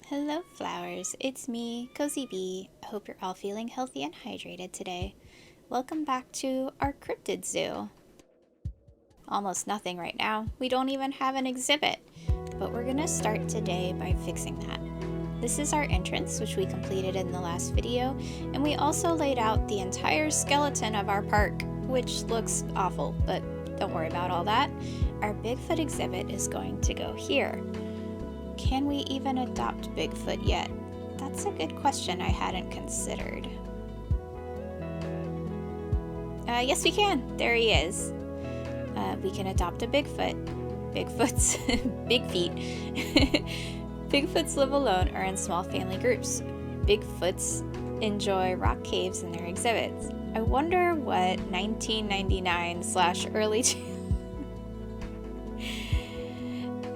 Hello flowers, it's me, Cozy Bee. I hope you're all feeling healthy and hydrated today. Welcome back to our cryptid zoo. Almost nothing right now, we don't even have an exhibit, but we're gonna start today by fixing that. This is our entrance, which we completed in the last video, and we also laid out the entire skeleton of our park, which looks awful, but don't worry about all that. Our Bigfoot exhibit is going to go here. Can we even adopt Bigfoot yet? That's a good question I hadn't considered. Yes, we can. There he is. We can adopt a Bigfoot. Bigfoot's big feet. Bigfoots live alone or in small family groups. Bigfoots enjoy rock caves in their exhibits. I wonder what 1999/early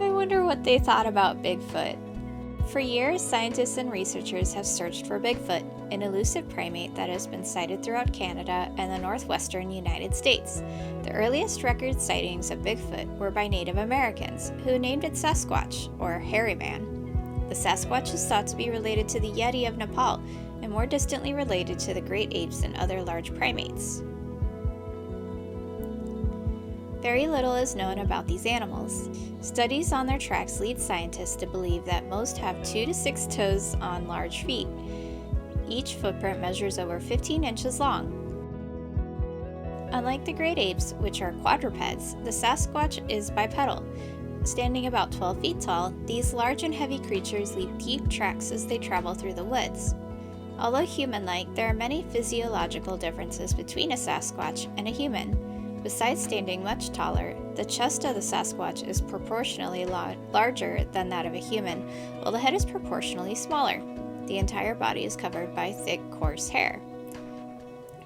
I wonder what they thought about Bigfoot. For years, scientists and researchers have searched for Bigfoot, an elusive primate that has been sighted throughout Canada and the northwestern United States. The earliest record sightings of Bigfoot were by Native Americans, who named it Sasquatch, or Hairy Man. The Sasquatch is thought to be related to the Yeti of Nepal, and more distantly related to the great apes and other large primates. Very little is known about these animals. Studies on their tracks lead scientists to believe that most have 2 to 6 toes on large feet. Each footprint measures over 15 inches long. Unlike the great apes, which are quadrupeds, the Sasquatch is bipedal. Standing about 12 feet tall, these large and heavy creatures leave deep tracks as they travel through the woods. Although human-like, there are many physiological differences between a Sasquatch and a human. Besides standing much taller, the chest of the Sasquatch is proportionally larger than that of a human, while the head is proportionally smaller. The entire body is covered by thick, coarse hair.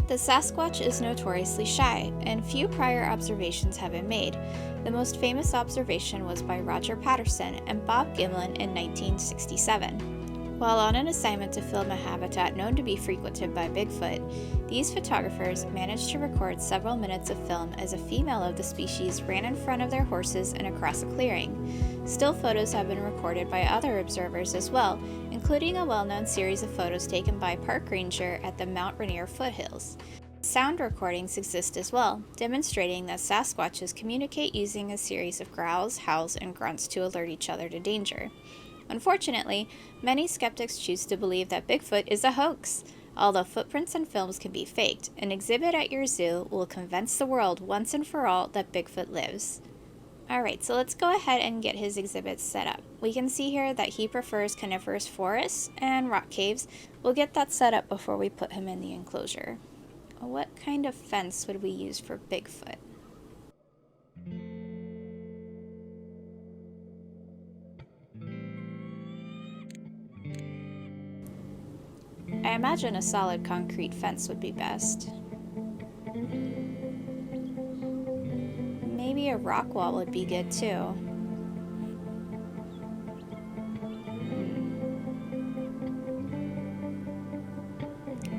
The Sasquatch is notoriously shy, and few prior observations have been made. The most famous observation was by Roger Patterson and Bob Gimlin in 1967. While on an assignment to film a habitat known to be frequented by Bigfoot, these photographers managed to record several minutes of film as a female of the species ran in front of their horses and across a clearing. Still photos have been recorded by other observers as well, including a well-known series of photos taken by park ranger at the Mount Rainier foothills. Sound recordings exist as well, demonstrating that Sasquatches communicate using a series of growls, howls, and grunts to alert each other to danger. Unfortunately, many skeptics choose to believe that Bigfoot is a hoax. Although footprints and films can be faked, an exhibit at your zoo will convince the world once and for all that Bigfoot lives. Alright, so let's go ahead and get his exhibits set up. We can see here that he prefers coniferous forests and rock caves. We'll get that set up before we put him in the enclosure. What kind of fence would we use for Bigfoot? I imagine a solid concrete fence would be best. Maybe a rock wall would be good too.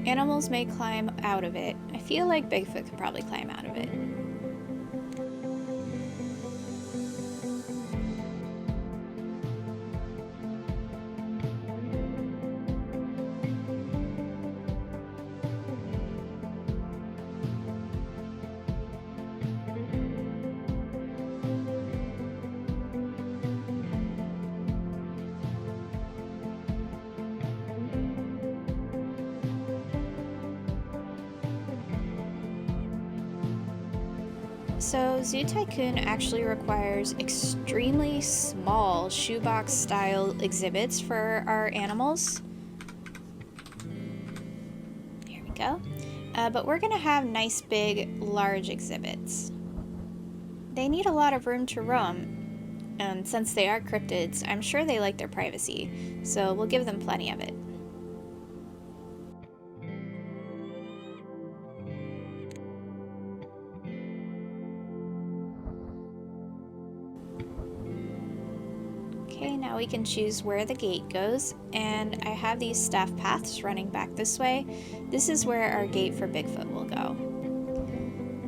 Animals may climb out of it. I feel like Bigfoot could probably climb out of it. So Zoo Tycoon actually requires extremely small shoebox style exhibits for our animals. Here we go. But we're gonna have nice big large exhibits. They need a lot of room to roam, and since they are cryptids, I'm sure they like their privacy, so we'll give them plenty of it. Okay, now we can choose where the gate goes, and I have these staff paths running back this way. This is where our gate for Bigfoot will go.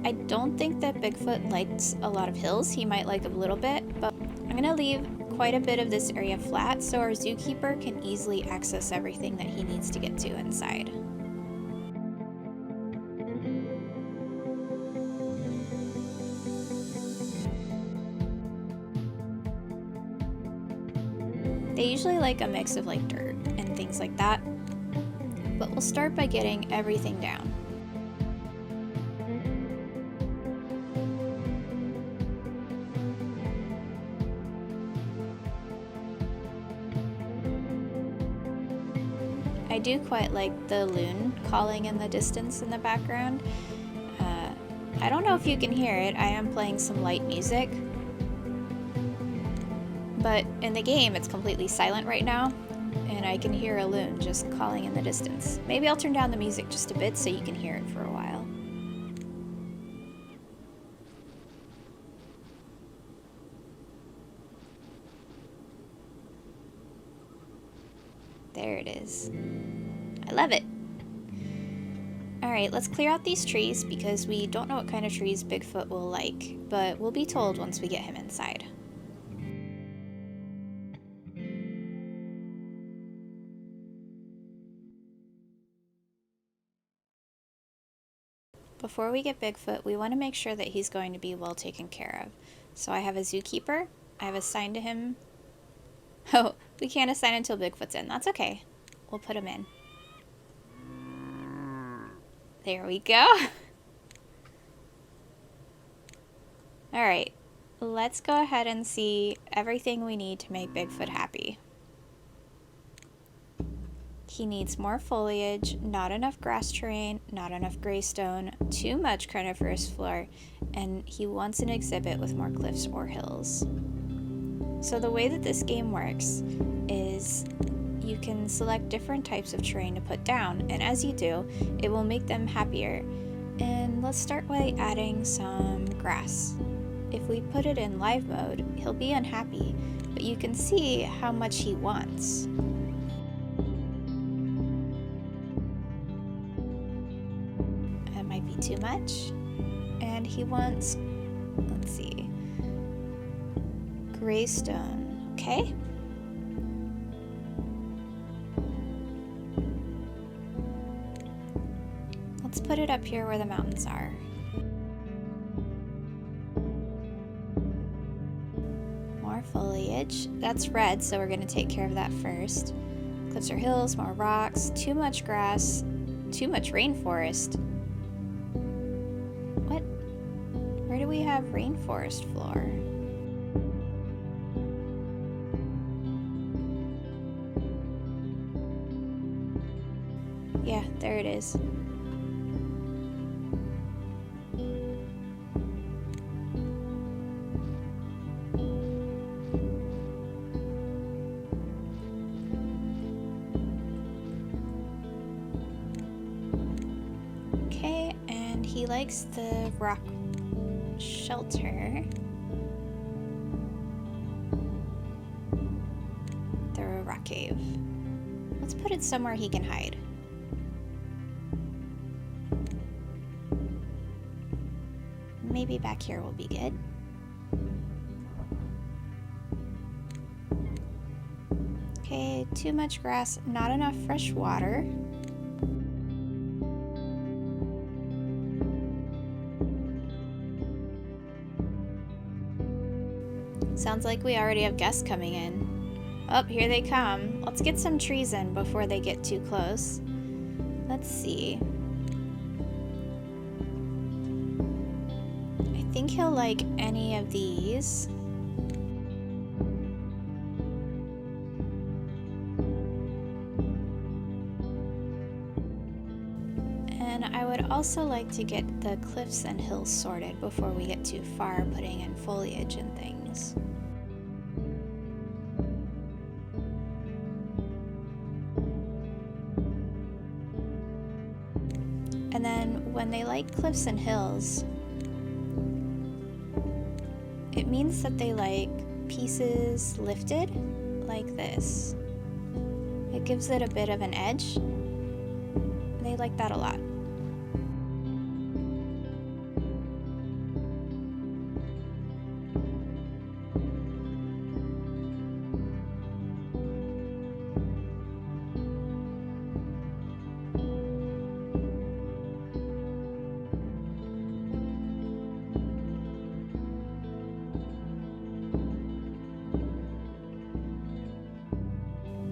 I don't think that Bigfoot likes a lot of hills. He might like a little bit, but I'm gonna leave quite a bit of this area flat, so our zookeeper can easily access everything that he needs to get to inside. They usually like a mix of like dirt and things like that, but we'll start by getting everything down. I do quite like the loon calling in the distance in the background. I don't know if you can hear it, I am playing some light music. But in the game it's completely silent right now, and I can hear a loon just calling in the distance. Maybe I'll turn down the music just a bit so you can hear it for a while. There it is. I love it. Alright, let's clear out these trees because we don't know what kind of trees Bigfoot will like, but we'll be told once we get him inside. Before we get Bigfoot, we want to make sure that he's going to be well taken care of. So I have a zookeeper. I have assigned to him... Oh, we can't assign until Bigfoot's in. That's okay. We'll put him in. There we go. Alright, let's go ahead and see everything we need to make Bigfoot happy. He needs more foliage, not enough grass terrain, not enough greystone, too much coniferous floor, and he wants an exhibit with more cliffs or hills. So the way that this game works is you can select different types of terrain to put down, and as you do, it will make them happier. And let's start by adding some grass. If we put it in live mode, he'll be unhappy, but you can see how much he wants. That might be too much. And he wants, let's see, greystone, okay? Let's put it up here where the mountains are. More foliage. That's red, so we're going to take care of that first. Cliffs or hills, more rocks, too much grass, too much rainforest. What? Where do we have rainforest floor? Yeah, there it is. He likes the rock shelter. The rock cave. Let's put it somewhere he can hide. Maybe back here will be good. Okay, too much grass, not enough fresh water. Sounds like we already have guests coming in. Oh, here they come. Let's get some trees in before they get too close. Let's see. I think he'll like any of these. And I would also like to get the cliffs and hills sorted before we get too far putting in foliage and things. And then when they like cliffs and hills, it means that they like pieces lifted like this. It gives it a bit of an edge. They like that a lot.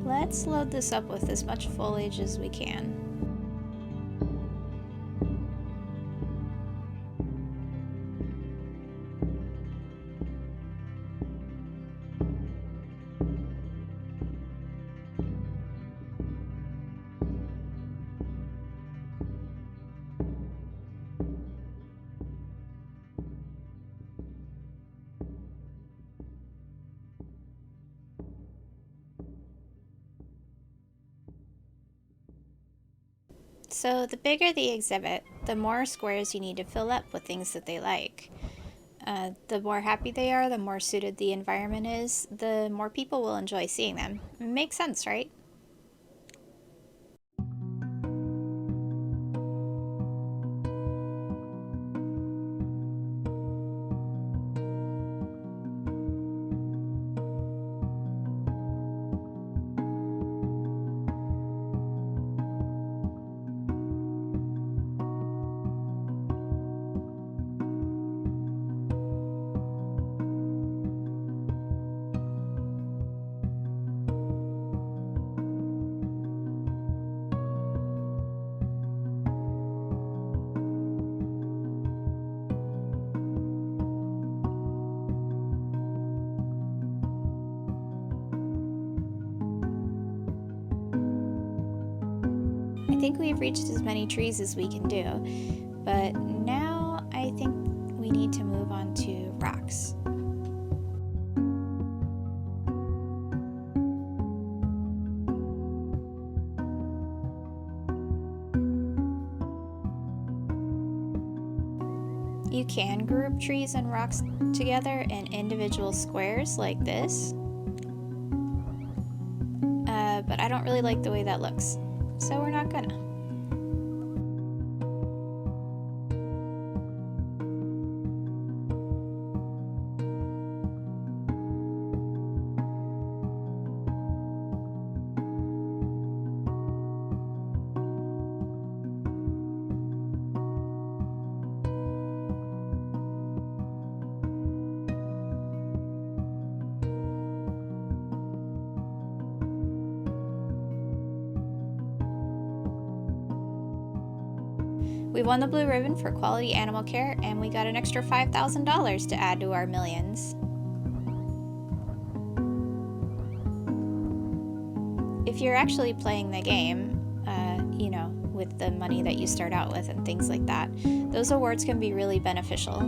Let's load this up with as much foliage as we can. So the bigger the exhibit, the more squares you need to fill up with things that they like. The more happy they are, the more suited the environment is, the more people will enjoy seeing them. It makes sense, right? I think we've reached as many trees as we can do, but now I think we need to move on to rocks. You can group trees and rocks together in individual squares like this, but I don't really like the way that looks, so we're not gonna. We won the blue ribbon for quality animal care, and we got an extra $5,000 to add to our millions. If you're actually playing the game, you know, with the money that you start out with and things like that, those awards can be really beneficial.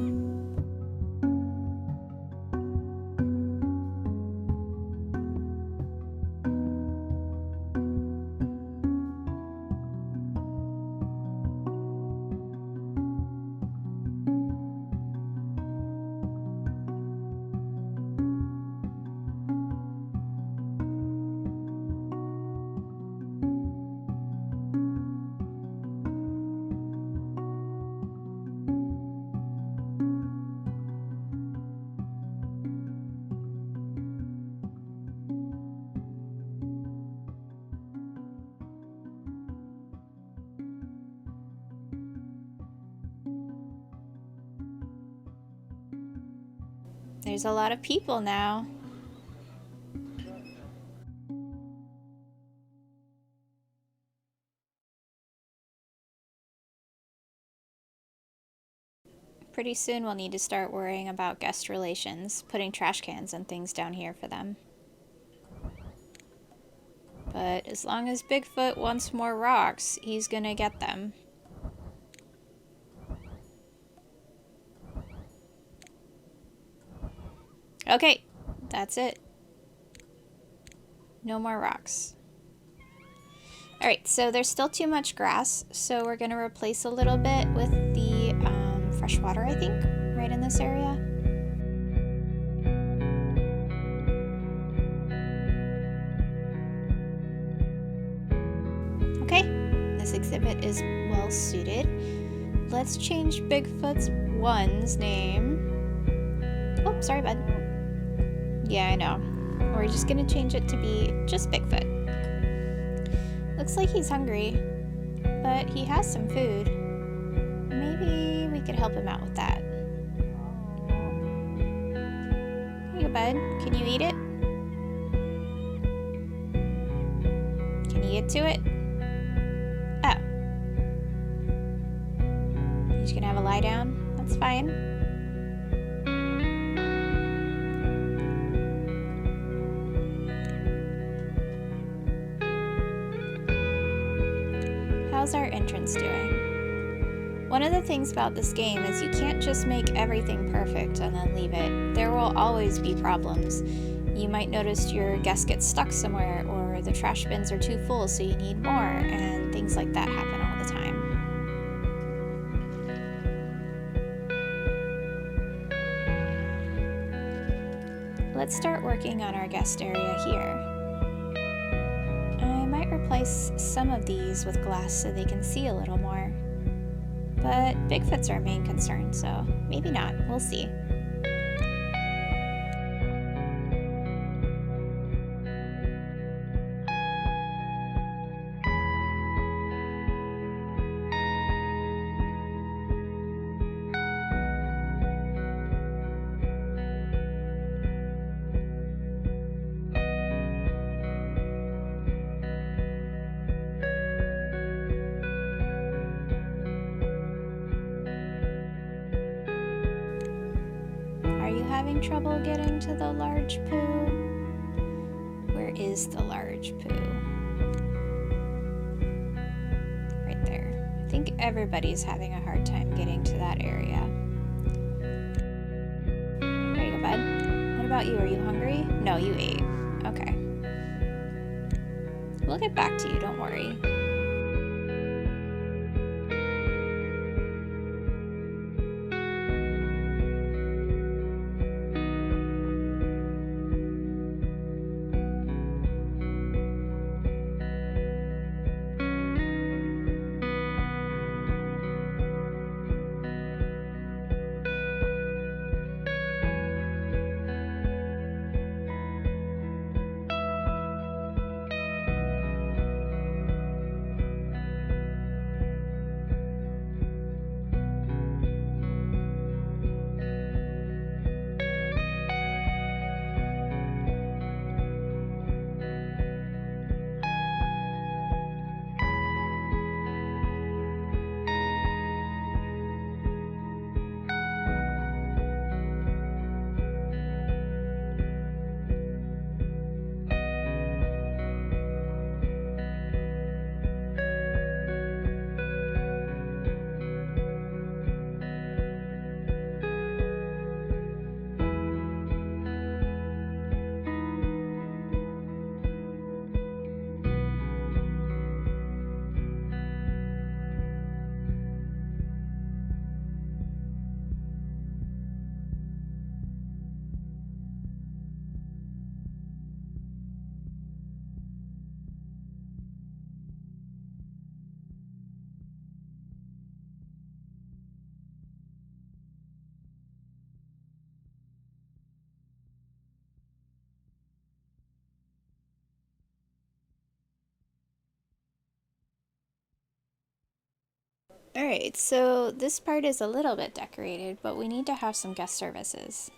There's a lot of people now. Pretty soon we'll need to start worrying about guest relations, putting trash cans and things down here for them. But as long as Bigfoot wants more rocks, he's gonna get them. Okay, that's it. No more rocks. Alright, so there's still too much grass, so we're gonna replace a little bit with the fresh water, I think, right in this area. Okay, this exhibit is well suited. Let's change Bigfoot's one's name. Oh, sorry, bud. Yeah, I know. We're just gonna change it to be just Bigfoot. Looks like he's hungry, but he has some food. Maybe we could help him out with that. Here you go, bud. Can you eat it? get to it? Oh. You're just gonna have a lie down? That's fine. How's our entrance doing? One of the things about this game is you can't just make everything perfect and then leave it. There will always be problems. You might notice your guest gets stuck somewhere, or the trash bins are too full so you need more, and things like that happen all the time. Let's start working on our guest area here. I might replace some of these with glass so they can see a little more. But Bigfoot's our main concern, so maybe not. We'll see. Having trouble getting to the large poo? Where is the large poo? Right there. I think everybody's having a hard time getting to that area. There you go, bud. What about you? Are you hungry? No, you ate. Okay. We'll get back to you, don't worry. Alright, so this part is a little bit decorated, but we need to have some guest services.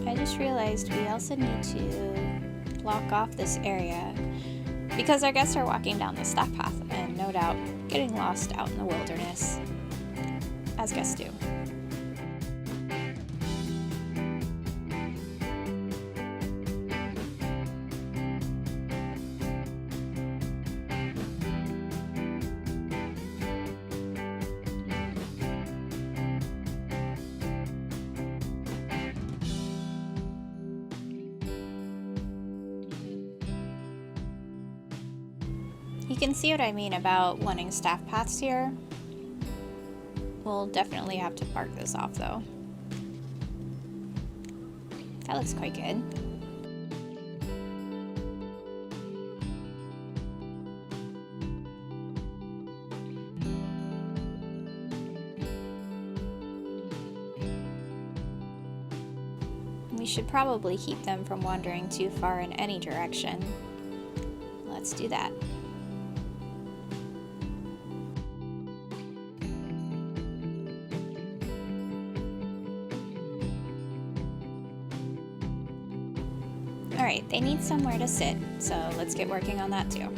I just realized we also need to block off this area because our guests are walking down the staff path and no doubt getting lost out in the wilderness, as guests do. You can see what I mean about wanting staff paths here. We'll definitely have to mark this off though. That looks quite good. We should probably keep them from wandering too far in any direction. Let's do that. Alright, they need somewhere to sit, so let's get working on that too.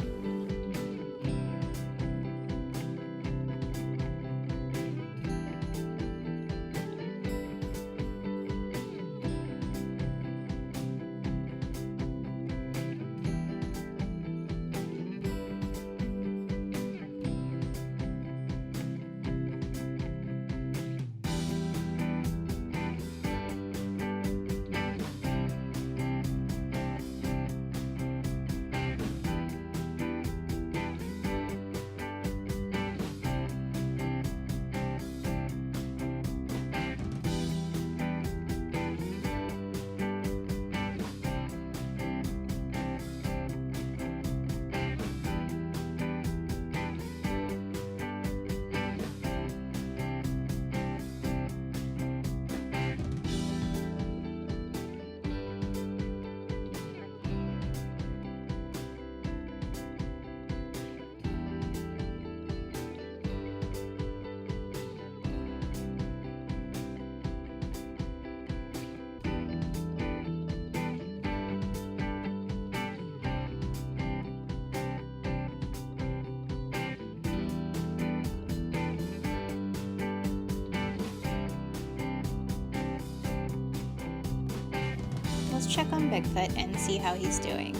Let's check on Bigfoot and see how he's doing.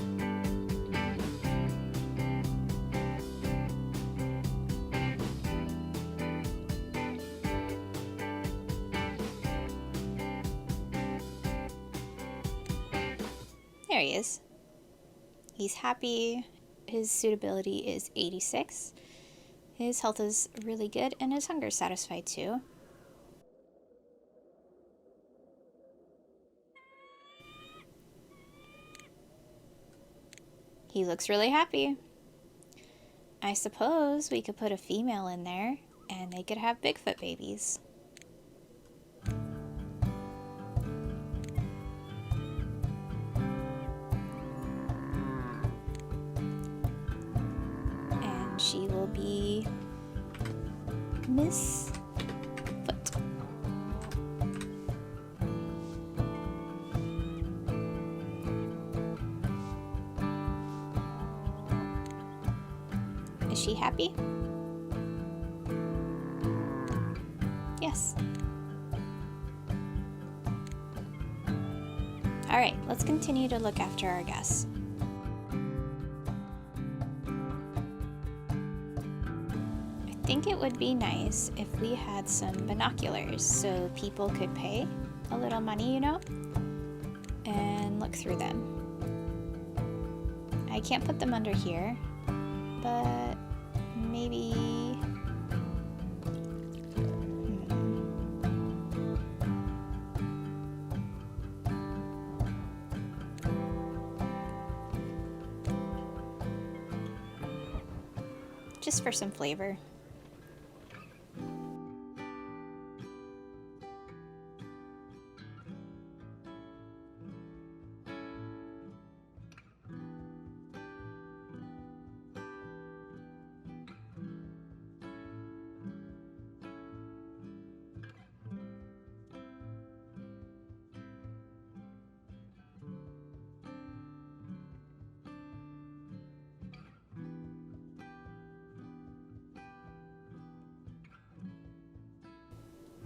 There he is. He's happy. His suitability is 86. His health is really good, and his hunger is satisfied too. He looks really happy. I suppose we could put a female in there, and they could have Bigfoot babies. And she will be Miss Foot. Is she happy? Yes. Alright, let's continue to look after our guests. I think it would be nice if we had some binoculars so people could pay a little money, you know, and look through them. I can't put them under here, but maybe... just for some flavor.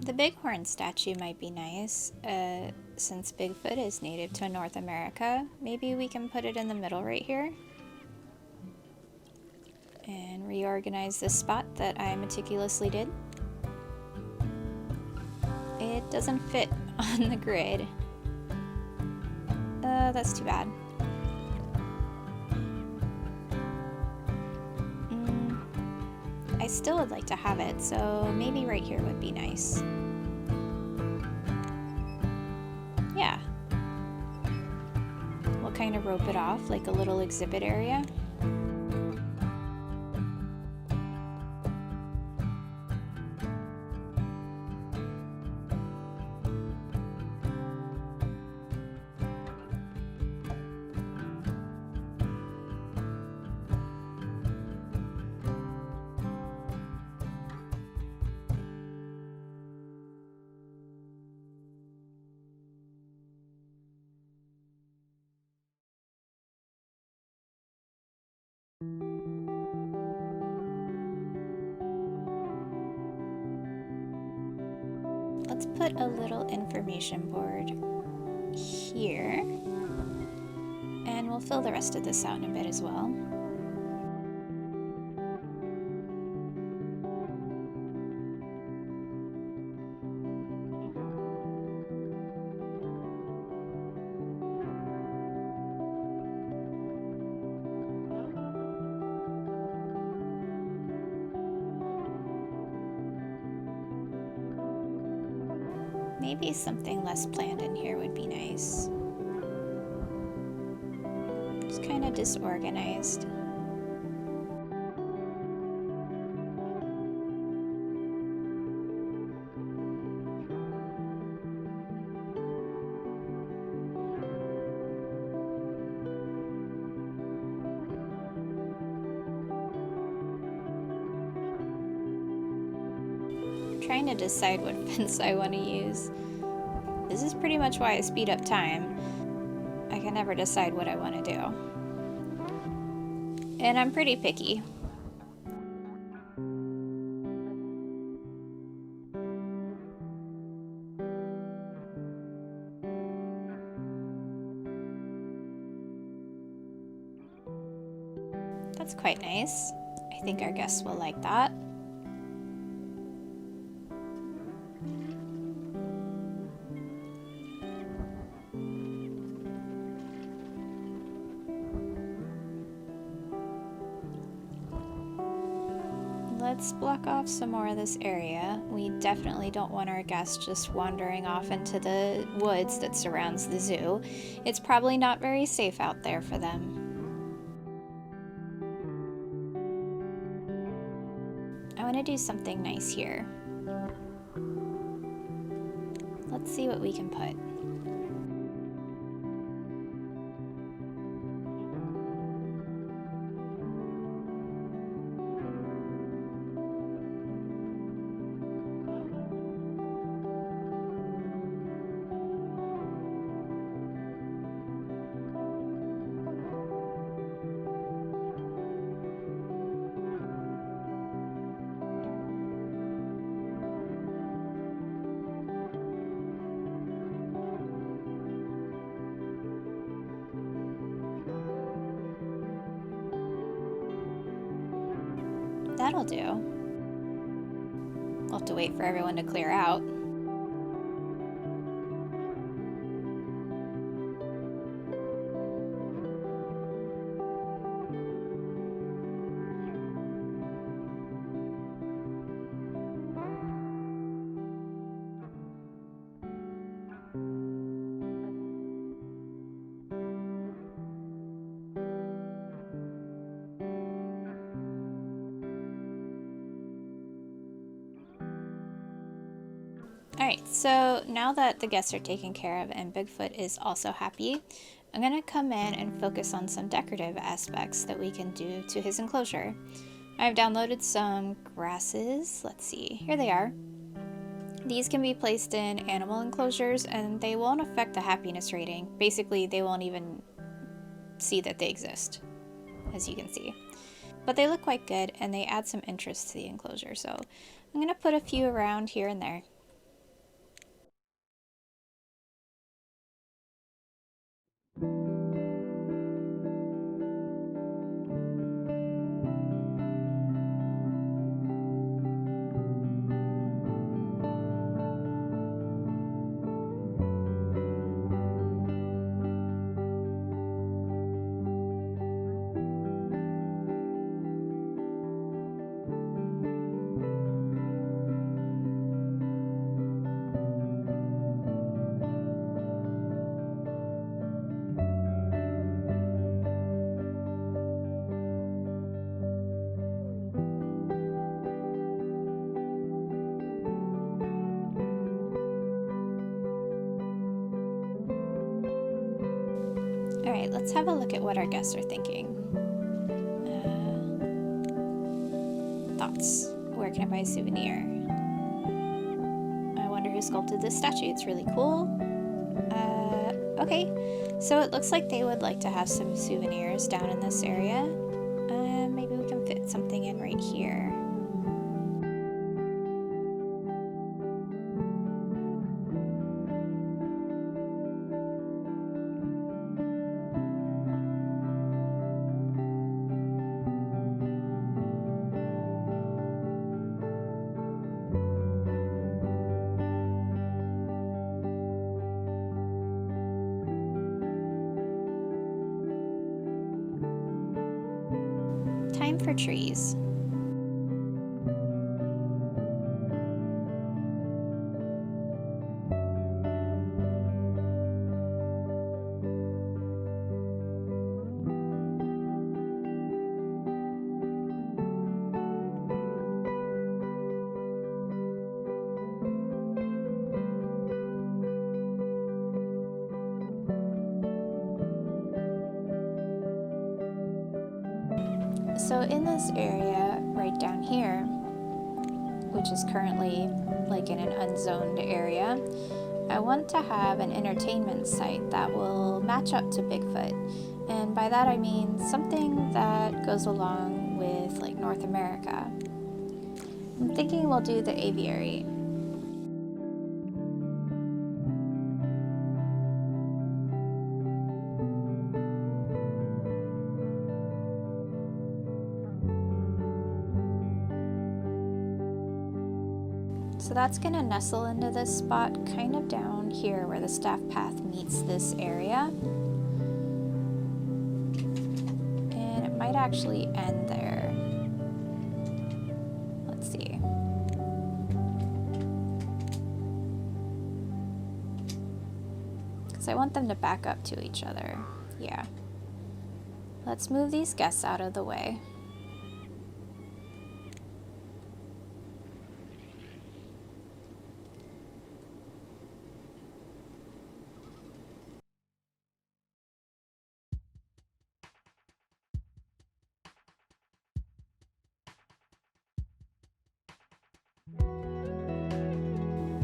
The bighorn statue might be nice, since Bigfoot is native to North America. Maybe we can put it in the middle right here. And reorganize this spot that I meticulously did. It doesn't fit on the grid. That's too bad. I still would like to have it, so maybe right here would be nice. Yeah. We'll kind of rope it off like a little exhibit area. Let's put a little information board here, and we'll fill the rest of this out in a bit as well. Maybe something less planned in here would be nice. It's kind of disorganized. Trying to decide what fence I want to use. This is pretty much why I speed up time. I can never decide what I want to do. And I'm pretty picky. That's quite nice. I think our guests will like that. Let's block off some more of this area. We definitely don't want our guests just wandering off into the woods that surrounds the zoo. It's probably not very safe out there for them. I want to do something nice here. Let's see what we can put. That'll do. We'll have to wait for everyone to clear out. Alright, so now that the guests are taken care of and Bigfoot is also happy, I'm going to come in and focus on some decorative aspects that we can do to his enclosure. I've downloaded some grasses. Let's see, here they are. These can be placed in animal enclosures and they won't affect the happiness rating. Basically, they won't even see that they exist, as you can see. But they look quite good and they add some interest to the enclosure, so I'm going to put a few around here and there. Alright, let's have a look at what our guests are thinking. Thoughts. Where can I buy a souvenir? I wonder who sculpted this statue. It's really cool. Okay, so it looks like they would like to have some souvenirs down in this area. right here. Time for trees. So in this area right down here, which is currently like in an unzoned area, I want to have an entertainment site that will match up to Bigfoot. And by that I mean something that goes along with like North America. I'm thinking we'll do the aviary. So that's gonna nestle into this spot kind of down here where the staff path meets this area. And it might actually end there. Let's see. Because I want them to back up to each other. Yeah. Let's move these guests out of the way.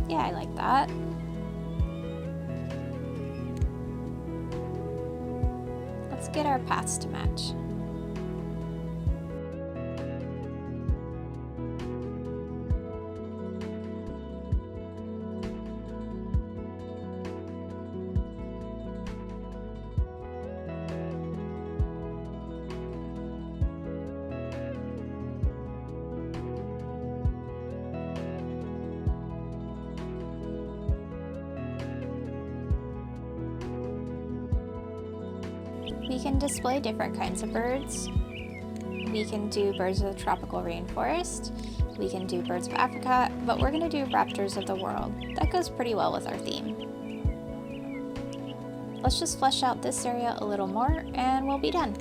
Yeah, I like that. Let's get our paths to match. We can display different kinds of birds. We can do birds of the tropical rainforest. We can do birds of Africa, but we're gonna do raptors of the world. That goes pretty well with our theme. Let's just flesh out this area a little more and we'll be done.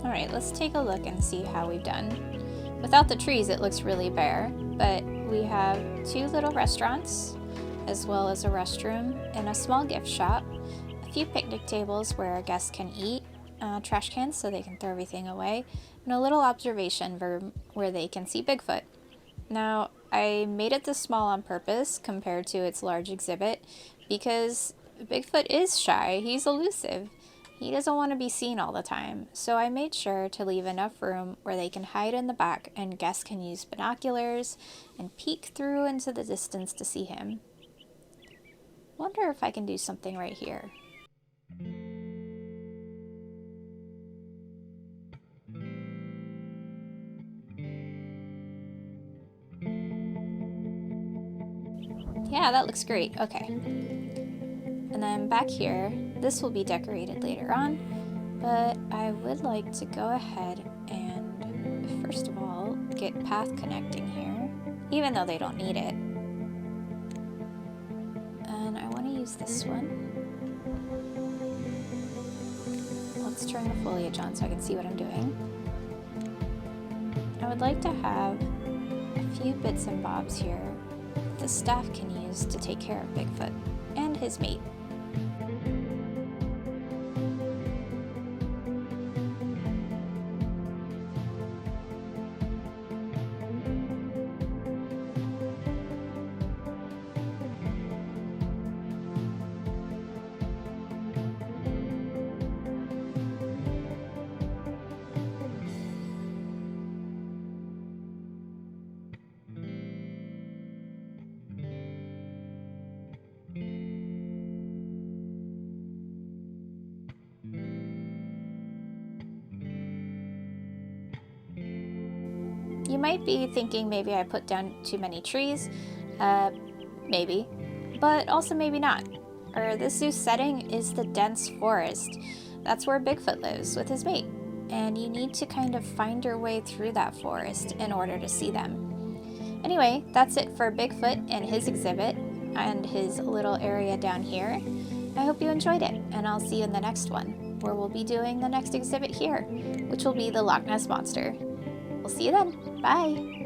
Alright, let's take a look and see how we've done. Without the trees, it looks really bare, but we have 2 little restaurants, as well as a restroom and a small gift shop, a few picnic tables where our guests can eat, trash cans so they can throw everything away, and a little observation room where they can see Bigfoot. Now, I made it this small on purpose compared to its large exhibit because Bigfoot is shy, he's elusive, He doesn't want to be seen all the time, so I made sure to leave enough room where they can hide in the back and guests can use binoculars and peek through into the distance to see him. Wonder if I can do something right here. Yeah, that looks great. Okay. And then back here, this will be decorated later on, but I would like to go ahead and, first of all, get path connecting here, even though they don't need it. And I want to use this one. Let's turn the foliage on so I can see what I'm doing. I would like to have a few bits and bobs here that the staff can use to take care of Bigfoot and his mate. You might be thinking maybe I put down too many trees, maybe, but also maybe not. This zoo setting is the dense forest. That's where Bigfoot lives with his mate, and you need to kind of find your way through that forest in order to see them. Anyway, that's it for Bigfoot and his exhibit and his little area down here. I hope you enjoyed it, and I'll see you in the next one, where we'll be doing the next exhibit here, which will be the Loch Ness Monster. We'll see you then. Bye!